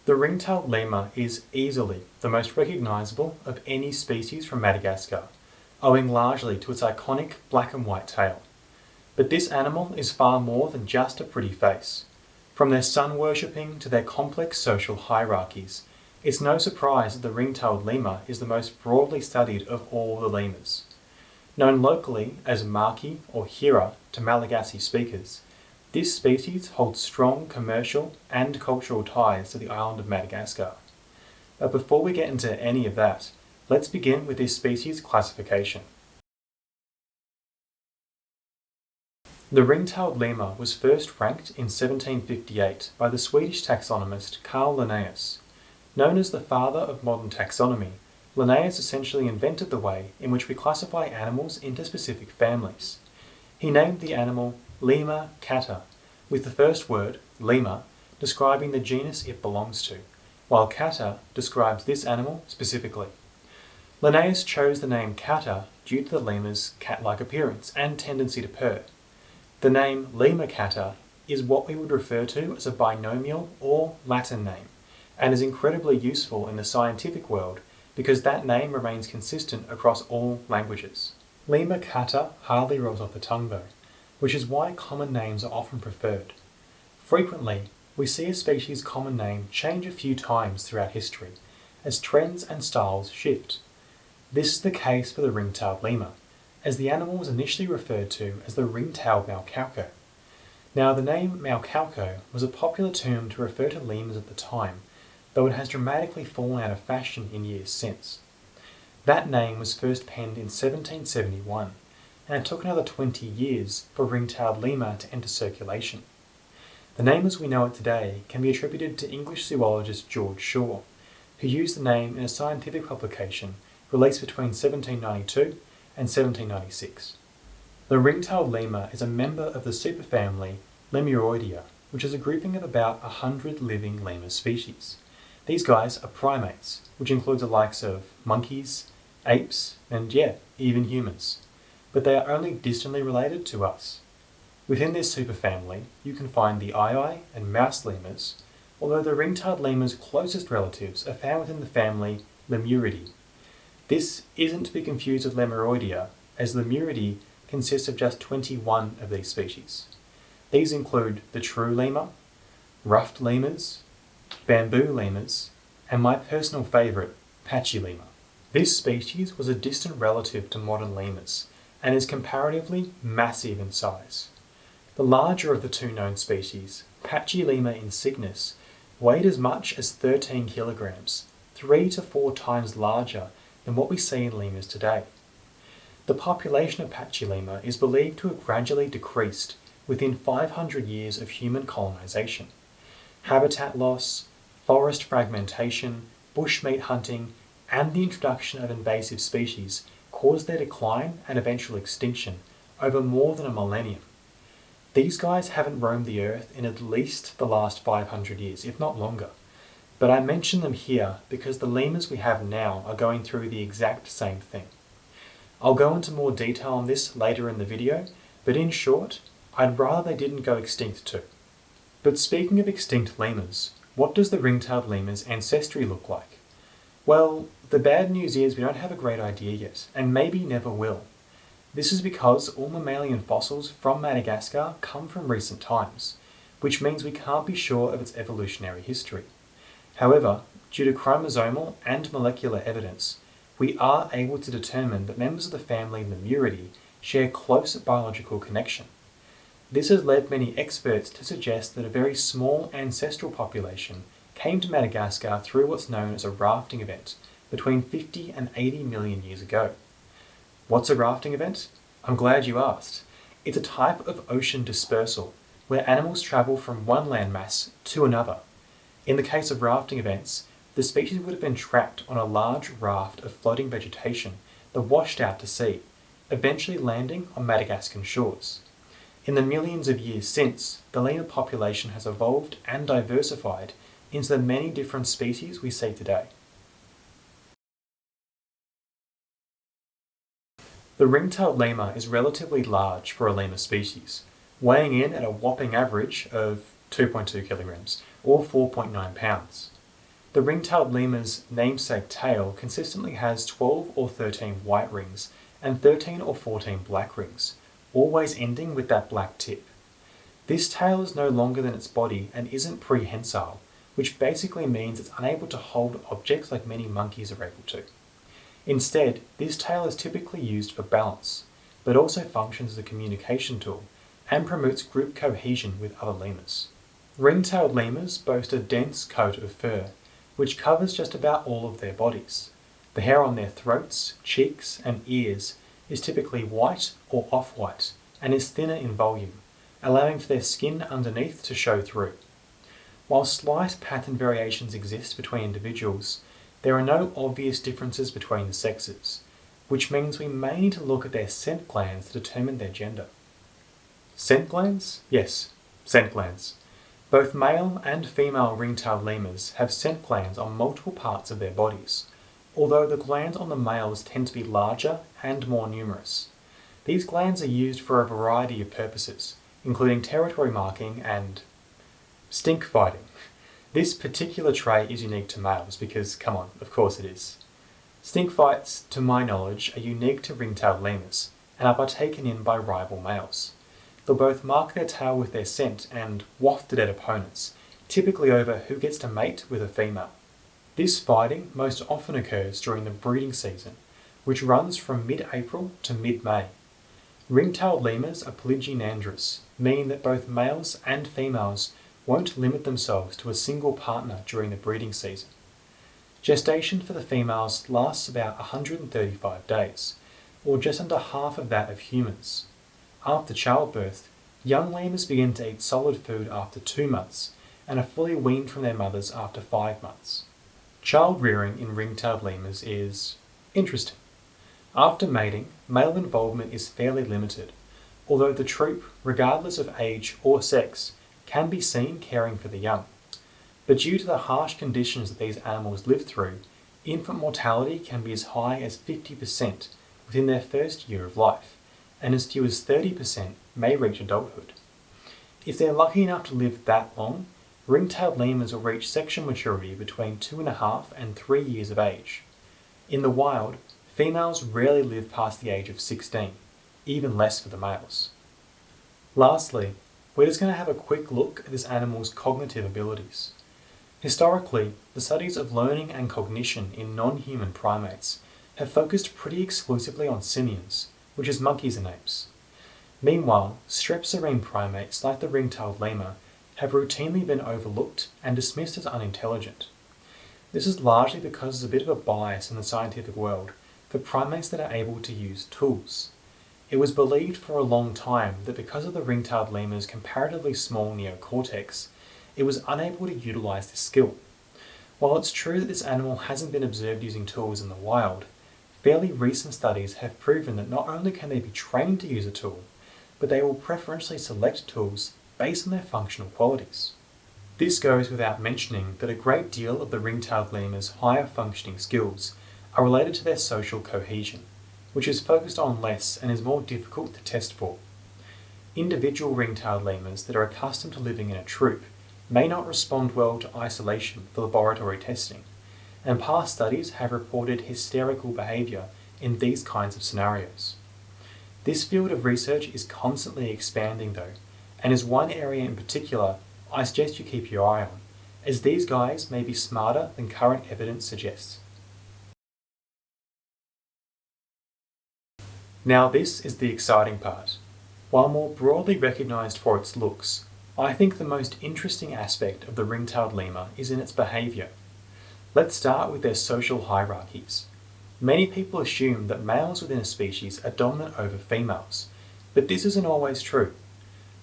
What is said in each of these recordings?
The ring-tailed lemur is easily the most recognisable of any species from Madagascar, owing largely to its iconic black and white tail. But this animal is far more than just a pretty face. From their sun worshipping to their complex social hierarchies, it's no surprise that the ring-tailed lemur is the most broadly studied of all the lemurs. Known locally as maki or hira to Malagasy speakers, this species holds strong commercial and cultural ties to the island of Madagascar. But before we get into any of that, let's begin with this species classification. The ring-tailed lemur was first ranked in 1758 by the Swedish taxonomist Carl Linnaeus. Known as the father of modern taxonomy, Linnaeus essentially invented the way in which we classify animals into specific families. He named the animal Lemur cata, with the first word, lemur, describing the genus it belongs to, while cata describes this animal specifically. Linnaeus chose the name cata due to the lemur's cat-like appearance and tendency to purr. The name lemur cata is what we would refer to as a binomial or Latin name, and is incredibly useful in the scientific world because that name remains consistent across all languages. Lemur cata hardly rolls off the tongue though, which is why common names are often preferred. Frequently, we see a species' common name change a few times throughout history, as trends and styles shift. This is the case for the ring-tailed lemur, as the animal was initially referred to as the ring-tailed macaco. Now, the name macaco was a popular term to refer to lemurs at the time, though it has dramatically fallen out of fashion in years since. That name was first penned in 1771, and it took another 20 years for ring-tailed lemur to enter circulation. The name as we know it today can be attributed to English zoologist George Shaw, who used the name in a scientific publication released between 1792 and 1796. The ring-tailed lemur is a member of the superfamily Lemuroidea, which is a grouping of about 100 living lemur species. These guys are primates, which includes the likes of monkeys, apes, and even humans. But they are only distantly related to us. Within this superfamily, you can find the aye and mouse lemurs, although the ring-tailed lemur's closest relatives are found within the family Lemuridae. This isn't to be confused with Lemuroidea, as Lemuridae consists of just 21 of these species. These include the true lemur, ruffed lemurs, bamboo lemurs, and my personal favourite, patchy lemur. This species was a distant relative to modern lemurs, and is comparatively massive in size. The larger of the two known species, Pachylema insignis, weighed as much as 13 kilograms, 3 to 4 times larger than what we see in lemurs today. The population of Pachylema is believed to have gradually decreased within 500 years of human colonization. Habitat loss, forest fragmentation, bushmeat hunting, and the introduction of invasive species caused their decline and eventual extinction over more than a millennium. These guys haven't roamed the earth in at least the last 500 years, if not longer. But I mention them here because the lemurs we have now are going through the exact same thing. I'll go into more detail on this later in the video, but in short, I'd rather they didn't go extinct too. But speaking of extinct lemurs, what does the ring-tailed lemur's ancestry look like? Well, the bad news is we don't have a great idea yet, and maybe never will. This is because all mammalian fossils from Madagascar come from recent times, which means we can't be sure of its evolutionary history. However, due to chromosomal and molecular evidence, we are able to determine that members of the family Lemuridae share close biological connection. This has led many experts to suggest that a very small ancestral population came to Madagascar through what's known as a rafting event between 50 and 80 million years ago. What's a rafting event? I'm glad you asked. It's a type of ocean dispersal where animals travel from one landmass to another. In the case of rafting events, the species would have been trapped on a large raft of floating vegetation that washed out to sea, eventually landing on Madagascan shores. In the millions of years since, the lemur population has evolved and diversified into the many different species we see today. The ring-tailed lemur is relatively large for a lemur species, weighing in at a whopping average of 2.2 kilograms, or 4.9 pounds. The ring-tailed lemur's namesake tail consistently has 12 or 13 white rings and 13 or 14 black rings, always ending with that black tip. This tail is no longer than its body and isn't prehensile, which basically means it's unable to hold objects like many monkeys are able to. Instead, this tail is typically used for balance, but also functions as a communication tool and promotes group cohesion with other lemurs. Ring-tailed lemurs boast a dense coat of fur, which covers just about all of their bodies. The hair on their throats, cheeks, and ears is typically white or off-white and is thinner in volume, allowing for their skin underneath to show through. While slight pattern variations exist between individuals, there are no obvious differences between the sexes, which means we may need to look at their scent glands to determine their gender. Scent glands? Yes, scent glands. Both male and female ring-tailed lemurs have scent glands on multiple parts of their bodies, although the glands on the males tend to be larger and more numerous. These glands are used for a variety of purposes, including territory marking and stink fighting. This particular trait is unique to males because, come on, of course it is. Stink fights, to my knowledge, are unique to ring-tailed lemurs and are partaken in by rival males. They'll both mark their tail with their scent and waft it at opponents, typically over who gets to mate with a female. This fighting most often occurs during the breeding season, which runs from mid-April to mid-May. Ring-tailed lemurs are polygynandrous, meaning that both males and females won't limit themselves to a single partner during the breeding season. Gestation for the females lasts about 135 days, or just under half of that of humans. After childbirth, young lemurs begin to eat solid food after 2 months and are fully weaned from their mothers after 5 months. Child rearing in ring-tailed lemurs is interesting. After mating, male involvement is fairly limited, although the troop, regardless of age or sex, can be seen caring for the young. But due to the harsh conditions that these animals live through, infant mortality can be as high as 50% within their first year of life, and as few as 30% may reach adulthood. If they're lucky enough to live that long, ring-tailed lemurs will reach sexual maturity between 2.5 and 3 years of age. In the wild, females rarely live past the age of 16, even less for the males. Lastly, we're just going to have a quick look at this animal's cognitive abilities. Historically, the studies of learning and cognition in non-human primates have focused pretty exclusively on simians, which is monkeys and apes. Meanwhile, strepsirrhine primates like the ring-tailed lemur have routinely been overlooked and dismissed as unintelligent. This is largely because there's a bit of a bias in the scientific world for primates that are able to use tools. It was believed for a long time that because of the ring-tailed lemur's comparatively small neocortex, it was unable to utilise this skill. While it's true that this animal hasn't been observed using tools in the wild, fairly recent studies have proven that not only can they be trained to use a tool, but they will preferentially select tools based on their functional qualities. This goes without mentioning that a great deal of the ring-tailed lemur's higher functioning skills are related to their social cohesion, which is focused on less and is more difficult to test for. Individual ring-tailed lemurs that are accustomed to living in a troop may not respond well to isolation for laboratory testing, and past studies have reported hysterical behaviour in these kinds of scenarios. This field of research is constantly expanding though, and is one area in particular I suggest you keep your eye on, as these guys may be smarter than current evidence suggests. Now this is the exciting part. While more broadly recognised for its looks, I think the most interesting aspect of the ring-tailed lemur is in its behaviour. Let's start with their social hierarchies. Many people assume that males within a species are dominant over females, but this isn't always true.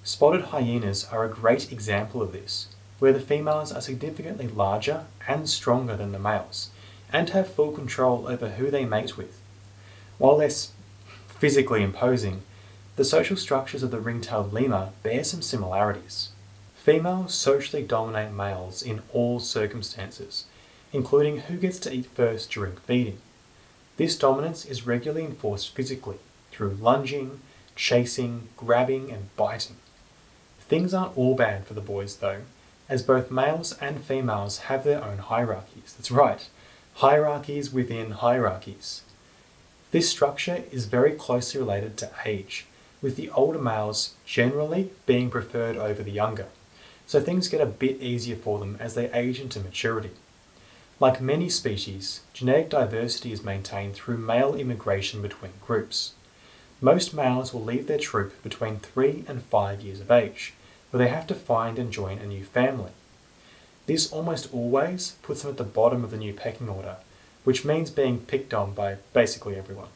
Spotted hyenas are a great example of this, where the females are significantly larger and stronger than the males, and have full control over who they mate with. While they're physically imposing, the social structures of the ring-tailed lemur bear some similarities. Females socially dominate males in all circumstances, including who gets to eat first during feeding. This dominance is regularly enforced physically, through lunging, chasing, grabbing, and biting. Things aren't all bad for the boys though, as both males and females have their own hierarchies. That's right, hierarchies within hierarchies. This structure is very closely related to age, with the older males generally being preferred over the younger, so things get a bit easier for them as they age into maturity. Like many species, genetic diversity is maintained through male immigration between groups. Most males will leave their troop between 3 and 5 years of age, where they have to find and join a new family. This almost always puts them at the bottom of the new pecking order, which means being picked on by basically everyone.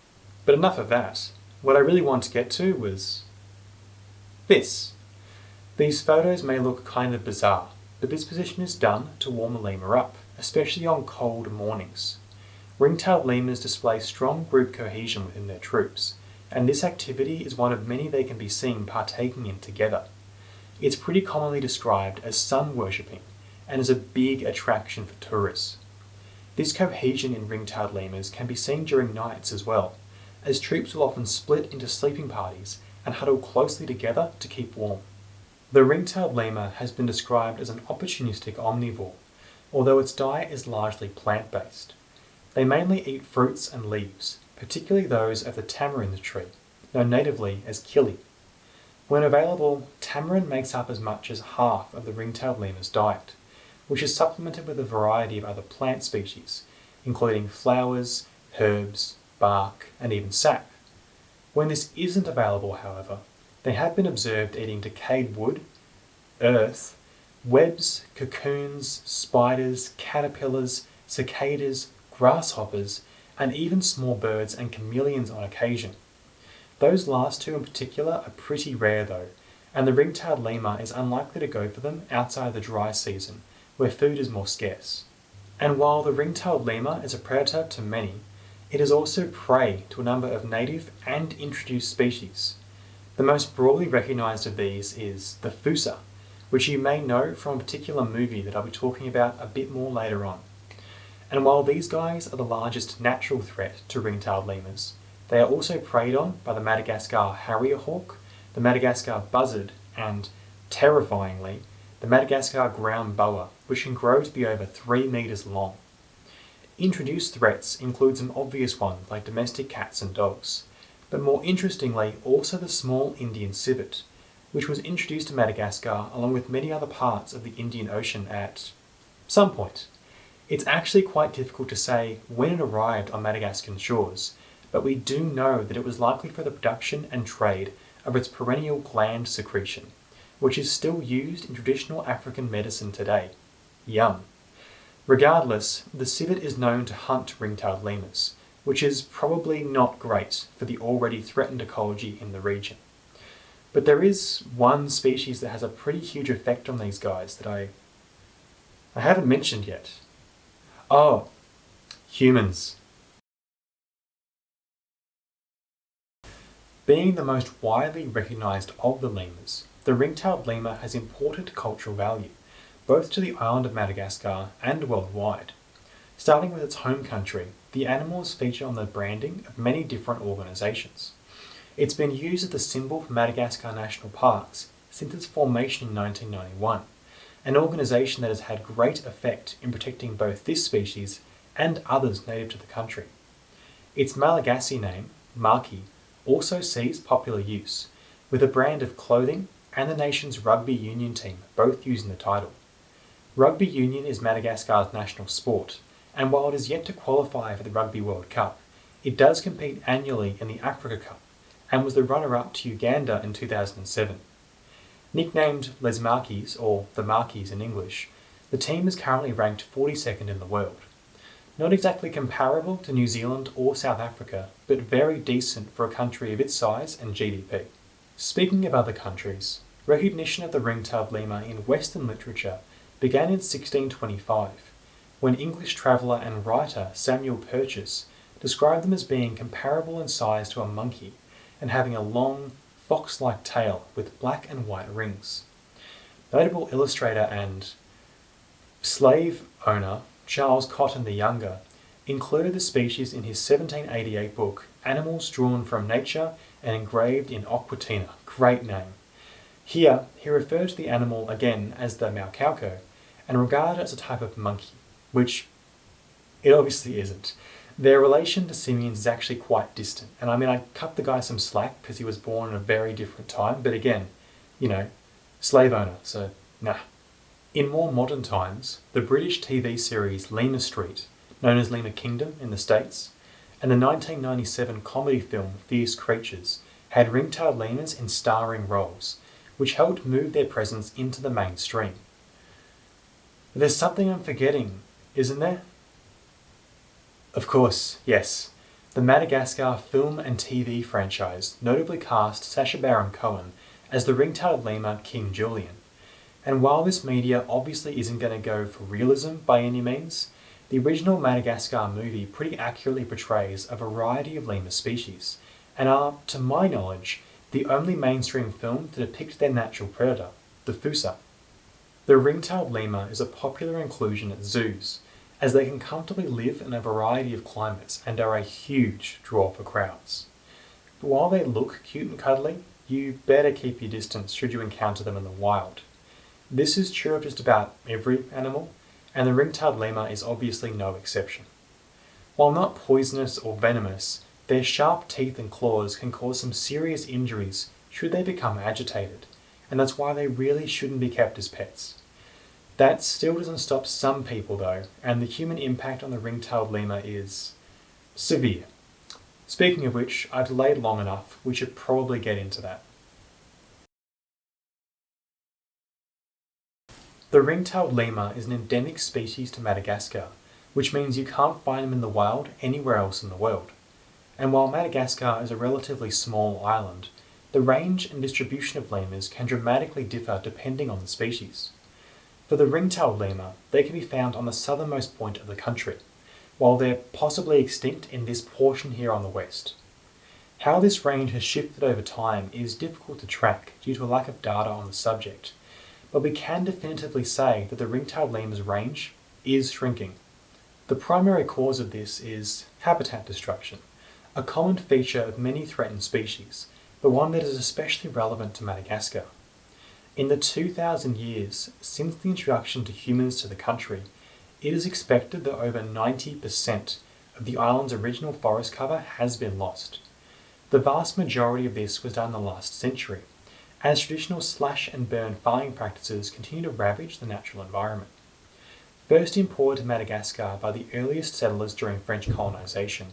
But enough of that. What I really want to get to was this. These photos may look kind of bizarre, but this position is done to warm a lemur up, especially on cold mornings. Ring-tailed lemurs display strong group cohesion within their troops, and this activity is one of many they can be seen partaking in together. It's pretty commonly described as sun worshipping, and is a big attraction for tourists. This cohesion in ring-tailed lemurs can be seen during nights as well, as troops will often split into sleeping parties and huddle closely together to keep warm. The ring-tailed lemur has been described as an opportunistic omnivore, although its diet is largely plant-based. They mainly eat fruits and leaves, particularly those of the tamarind tree, known natively as kili. When available, tamarind makes up as much as half of the ring-tailed lemur's diet, which is supplemented with a variety of other plant species, including flowers, herbs, bark, and even sap. When this isn't available, however, they have been observed eating decayed wood, earth, webs, cocoons, spiders, caterpillars, cicadas, grasshoppers, and even small birds and chameleons on occasion. Those last two in particular are pretty rare though, and the ring-tailed lemur is unlikely to go for them outside the dry season, where food is more scarce. And while the ring-tailed lemur is a predator to many, it is also prey to a number of native and introduced species. The most broadly recognised of these is the fossa, which you may know from a particular movie that I'll be talking about a bit more later on. And while these guys are the largest natural threat to ring-tailed lemurs, they are also preyed on by the Madagascar harrier hawk, the Madagascar buzzard, and, terrifyingly, the Madagascar ground boa, which can grow to be over 3 metres long. Introduced threats include some obvious ones like domestic cats and dogs, but more interestingly also the small Indian civet, which was introduced to Madagascar along with many other parts of the Indian Ocean at some point. It's actually quite difficult to say when it arrived on Madagascan shores, but we do know that it was likely for the production and trade of its perennial gland secretion, which is still used in traditional African medicine today. Yum. Regardless, the civet is known to hunt ring-tailed lemurs, which is probably not great for the already threatened ecology in the region. But there is one species that has a pretty huge effect on these guys that I haven't mentioned yet. Oh, humans. Being the most widely recognised of the lemurs, the ring-tailed lemur has important cultural value, both to the island of Madagascar and worldwide. Starting with its home country, the animal is featured on the branding of many different organisations. It's been used as the symbol for Madagascar National Parks since its formation in 1991, an organisation that has had great effect in protecting both this species and others native to the country. Its Malagasy name, Maki, also sees popular use, with a brand of clothing and the nation's rugby union team both using the title. Rugby union is Madagascar's national sport, and while it is yet to qualify for the Rugby World Cup, it does compete annually in the Africa Cup, and was the runner-up to Uganda in 2007. Nicknamed Les Marquis, or the Marquis in English, the team is currently ranked 42nd in the world. Not exactly comparable to New Zealand or South Africa, but very decent for a country of its size and GDP. Speaking of other countries, recognition of the ring-tailed lemur in Western literature began in 1625, when English traveller and writer Samuel Purchas described them as being comparable in size to a monkey and having a long, fox-like tail with black and white rings. Notable illustrator and slave owner Charles Cotton the Younger included the species in his 1788 book Animals Drawn from Nature and Engraved in Aquatina. Great name. Here, he referred to the animal again as the macaco and regarded it as a type of monkey, which it obviously isn't. Their relation to simians is actually quite distant, and I mean, I cut the guy some slack because he was born in a very different time, but again, slave owner, so nah. In more modern times, the British TV series Lima Street, known as Lima Kingdom in the States, and the 1997 comedy film Fierce Creatures had ring-tailed lemurs in starring roles, which helped move their presence into the mainstream. There's something I'm forgetting, isn't there? Of course, yes. The Madagascar film and TV franchise notably cast Sacha Baron Cohen as the ring-tailed lemur King Julian. And while this media obviously isn't going to go for realism by any means, the original Madagascar movie pretty accurately portrays a variety of lemur species, and are, to my knowledge, the only mainstream film to depict their natural predator, the fossa. The ring-tailed lemur is a popular inclusion at zoos, as they can comfortably live in a variety of climates and are a huge draw for crowds. But while they look cute and cuddly, you better keep your distance should you encounter them in the wild. This is true of just about every animal, and the ring-tailed lemur is obviously no exception. While not poisonous or venomous, their sharp teeth and claws can cause some serious injuries should they become agitated, and that's why they really shouldn't be kept as pets. That still doesn't stop some people though, and the human impact on the ring-tailed lemur is severe. Speaking of which, I've delayed long enough, we should probably get into that. The ring-tailed lemur is an endemic species to Madagascar, which means you can't find them in the wild anywhere else in the world. And while Madagascar is a relatively small island, the range and distribution of lemurs can dramatically differ depending on the species. For the ring-tailed lemur, they can be found on the southernmost point of the country, while they're possibly extinct in this portion here on the west. How this range has shifted over time is difficult to track due to a lack of data on the subject, but we can definitively say that the ring-tailed lemur's range is shrinking. The primary cause of this is habitat destruction, a common feature of many threatened species, but one that is especially relevant to Madagascar. In the 2,000 years since the introduction to humans to the country, it is expected that over 90% of the island's original forest cover has been lost. The vast majority of this was done in the last century, as traditional slash and burn farming practices continue to ravage the natural environment. First imported to Madagascar by the earliest settlers during French colonisation,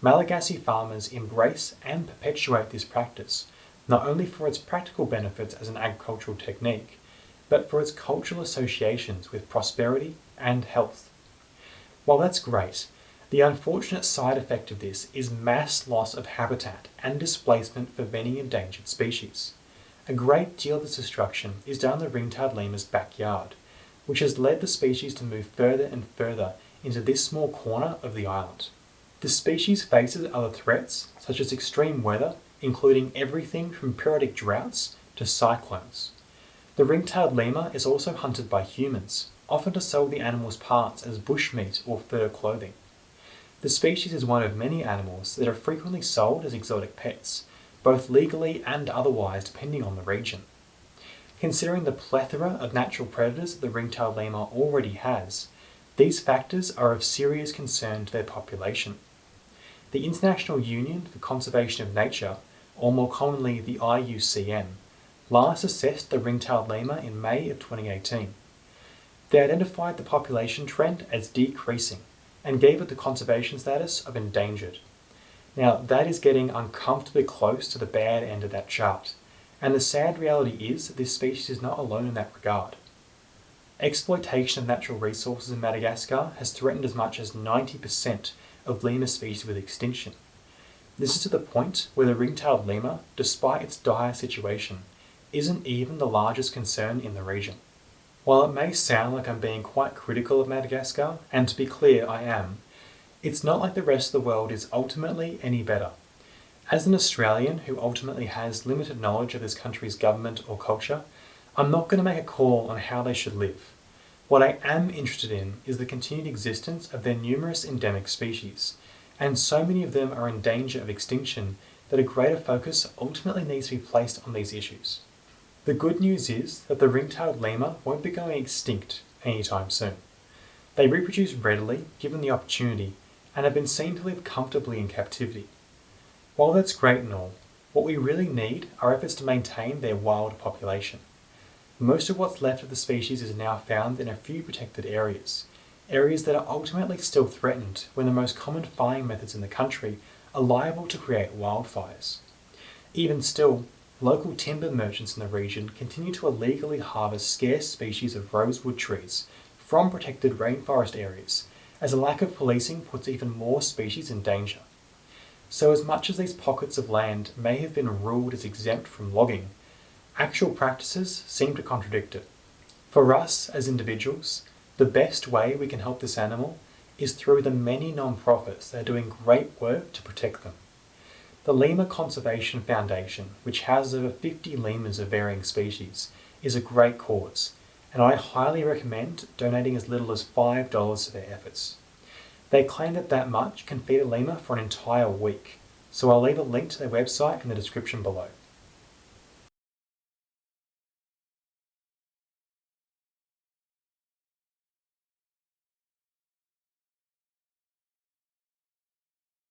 Malagasy farmers embrace and perpetuate this practice, not only for its practical benefits as an agricultural technique, but for its cultural associations with prosperity and health. While that's great, the unfortunate side effect of this is mass loss of habitat and displacement for many endangered species. A great deal of this destruction is done in the ring-tailed lemur's backyard, which has led the species to move further and further into this small corner of the island. The species faces other threats, such as extreme weather, including everything from periodic droughts to cyclones. The ring-tailed lemur is also hunted by humans, often to sell the animal's parts as bushmeat or fur clothing. The species is one of many animals that are frequently sold as exotic pets, both legally and otherwise depending on the region. Considering the plethora of natural predators that the ring-tailed lemur already has, these factors are of serious concern to their population. The International Union for Conservation of Nature, or more commonly the IUCN, last assessed the ring-tailed lemur in May of 2018. They identified the population trend as decreasing and gave it the conservation status of endangered. Now, that is getting uncomfortably close to the bad end of that chart, and the sad reality is that this species is not alone in that regard. Exploitation of natural resources in Madagascar has threatened as much as 90% of lemur species with extinction. This is to the point where the ring-tailed lemur, despite its dire situation, isn't even the largest concern in the region. While it may sound like I'm being quite critical of Madagascar, and to be clear, I am, it's not like the rest of the world is ultimately any better. As an Australian who ultimately has limited knowledge of this country's government or culture, I'm not going to make a call on how they should live. What I am interested in is the continued existence of their numerous endemic species, and so many of them are in danger of extinction that a greater focus ultimately needs to be placed on these issues. The good news is that the ring-tailed lemur won't be going extinct anytime soon. They reproduce readily given the opportunity and have been seen to live comfortably in captivity. While that's great and all, what we really need are efforts to maintain their wild population. Most of what's left of the species is now found in a few protected areas, areas that are ultimately still threatened when the most common farming methods in the country are liable to create wildfires. Even still, local timber merchants in the region continue to illegally harvest scarce species of rosewood trees from protected rainforest areas, as a lack of policing puts even more species in danger. So as much as these pockets of land may have been ruled as exempt from logging, actual practices seem to contradict it. For us as individuals, the best way we can help this animal is through the many non-profits that are doing great work to protect them. The Lemur Conservation Foundation, which houses over 50 lemurs of varying species, is a great cause, and I highly recommend donating as little as $5 to their efforts. They claim that much can feed a lemur for an entire week, so I'll leave a link to their website in the description below.